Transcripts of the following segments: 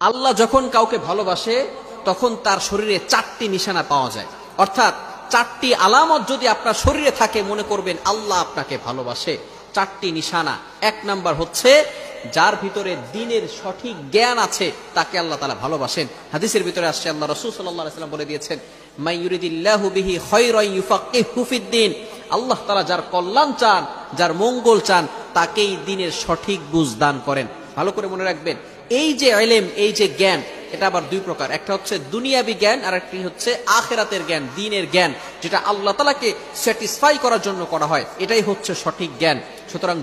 আল্লাহ যখন কাউকে ভালোবাসে তখন তার শরীরে 4টি নিশানা পাওয়া যায়। অর্থাৎ 4টি আলামত যদি আপনার শরীরে থাকে, মনে করবেন আল্লাহ আপনাকে ভালোবাসে। 4টি নিশানা। 1 নাম্বার হচ্ছে, যার ভিতরে দ্বীনের সঠিক জ্ঞান আছে তাকে আল্লাহ তাআলা ভালোবাসেন। হাদিসের ভিতরে আসছে, আল্লাহ রাসূল সাল্লাল্লাহু আলাইহি ওয়াসাল্লাম বলে দিয়েছেন, মান ইউরিদিল্লাহু বিহি খায়রান ইউফাক্কিহু ফিদ্দীন। আল্লাহ তাআলা যার কল্যাণ চান, যার মঙ্গল চান, তাকেই দ্বীনের সঠিক বুঝ দান করেন। ভালো করে মনে রাখবেন, এই যে ইলম, এই যে জ্ঞান, এটা আবার দুই প্রকার। একটা হচ্ছে দুনিয়াবি জ্ঞান, আর একটি হচ্ছে আখিরাতের জ্ঞান, দ্বীনের জ্ঞান, যেটা আল্লাহ তাআলাকে স্যাটিসফাই করার জন্য করা হয়। এটাই হচ্ছে সঠিক জ্ঞান। সুতরাং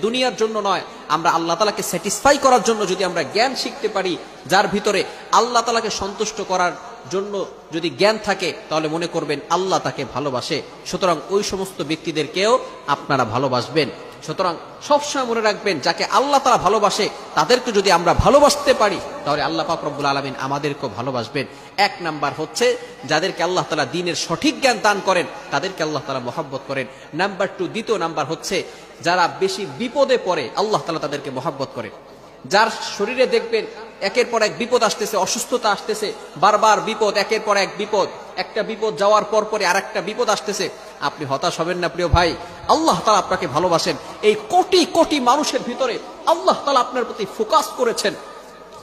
দুনিয়ার জন্য নয়, আমরা আল্লাহ তাআলাকে স্যাটিসফাই করার জন্য যদি আমরা জ্ঞান শিখতে পারি, যার ভিতরে আল্লাহ তাআলাকে সন্তুষ্ট করার জন্য যদি জ্ঞান থাকে, তাহলে মনে করবেন আল্লাহ তাকে ভালোবাসে। সুতরাং ওই সমস্ত ব্যক্তিদেরকেও আপনারা ভালোবাসবেন। সুতরাং সবসময় মনে রাখবেন, যাকে আল্লাহ তাআলা ভালোবাসে তাদেরকে যদি আমরা ভালোবাসতে পারি, তাহলে আল্লাহ পাক রব্বুল আলামিন আমাদেরকেও ভালোবাসবেন। 1 নাম্বার হচ্ছে, যাদেরকে আল্লাহ তাআলা দ্বীনের সঠিক জ্ঞান দান করেন তাদেরকে আল্লাহ তাআলা মহব্বত করেন। নাম্বার 2, দ্বিতীয় নাম্বার হচ্ছে, যারা বেশি বিপদে পড়ে আল্লাহ তাআলা তাদেরকে মহব্বত করেন। যার শরীরে দেখবেন একের পর এক বিপদ আসতেছে, অসুস্থতা আসতেছে, বারবার বিপদ, একের পর এক বিপদ, একটা বিপদ যাওয়ার পর পরে আরেকটা বিপদ আসতেছে, আপনি হতাশ হবেন না প্রিয় ভাই। আল্লাহ তাআলা আপনাকে ভালোবাসেন। এই কোটি কোটি মানুষের ভিতরে আল্লাহ তাআলা আপনার প্রতি ফোকাস করেছেন,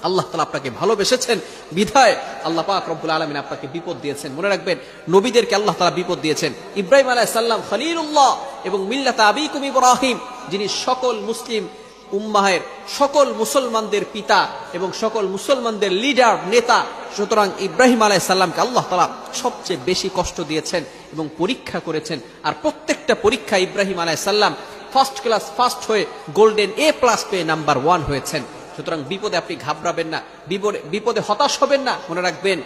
আল্লাহ তাআলা আপনাকে ভালোবেসেছেন, বিধায় আল্লাহ পাক রব্বুল আলামিন আপনাকে বিপদ দিয়েছেন। মনে রাখবেন, নবীদেরকে আল্লাহ তাআলা বিপদ দিয়েছেন। ইব্রাহিম আলাইহিস সালাম খলিলুল্লাহ এবং মিল্লাতা আবিকুম ইব্রাহিম, যিনি সকল মুসলিম উম্মাহের, সকল মুসলমানদের পিতা এবং সকল মুসলমানদের লিডার, নেতা। সুতরাং ইব্রাহিম আলাইহিস সালামকে আল্লাহ তাআলা সবচেয়ে বেশি কষ্ট দিয়েছেন এবং পরীক্ষা করেছেন। আর প্রত্যেকটা পরীক্ষা ইব্রাহিম আলাইহিস সালাম ফার্স্ট ক্লাস ফার্স্ট হয়ে গোল্ডেন A+ পেয়ে নাম্বার 1 হয়েছেন। সুতরাং বিপদে আপনি ঘাবড়াবেন না, বিপদে হতাশ হবেন না। মনে রাখবেন,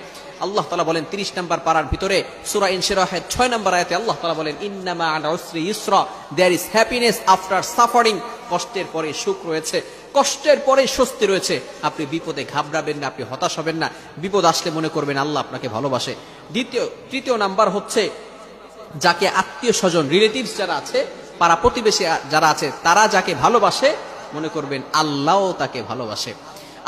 আল্লাহ তাআলা বলেন 30 নম্বর পারার ভিতরে সূরা ইনশিরাহের 6 নম্বর আয়াতে আল্লাহ তাআলা বলেন, ইন্নামা আল উসরি ইউসরা, there is happiness after suffering. কষ্টের পরে সুখ রয়েছে, কষ্টের পরে স্বস্তি রয়েছে। আপনি বিপদে ঘাবড়াবেন না, আপনি হতাশ হবেন না। বিপদ আসলে মনে করবেন আল্লাহ আপনাকে ভালোবাসে। তৃতীয় নাম্বার হচ্ছে, যাকে আত্মীয় স্বজন, রিলেটিভস যারা আছে, পাড়া প্রতিবেশী যারা আছে, তারা যাকে ভালোবাসে, মনে করবেন আল্লাহও তাকে ভালোবাসে।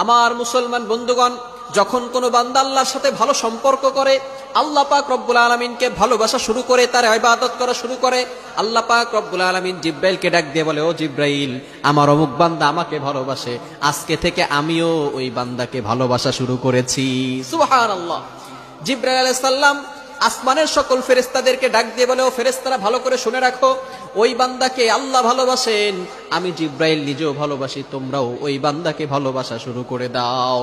আমার মুসলমান বন্ধুগণ, যখন কোনো বান্দা আল্লাহর সাথে ভালো সম্পর্ক করে, আল্লাহ পাক রব্বুল আলামিনকে ভালোবাসা শুরু করে, তার ইবাদত করা শুরু করে, আল্লাহ পাক রব্বুল আলামিন জিব্রাইলকে ডাক দিয়ে বলে, ও জিব্রাইল, আমার অমুক বান্দা আমাকে ভালোবাসে, আজকে থেকে আমিও ওই বান্দাকে ভালোবাসা শুরু করেছি। সুবহানাল্লাহ। জিব্রাইল আলাইহিস সালাম আসমানের সকল ফেরেশতাদেরকে ডাক দিয়ে বলে, ও ফেরেশতারা, ভালো করে শুনে রাখো, ওই বান্দাকে আল্লাহ ভালোবাসেন, আমি জিব্রাইল নিজেও ভালোবাসি, তোমরাও ওই বান্দাকে ভালোবাসা শুরু করে দাও।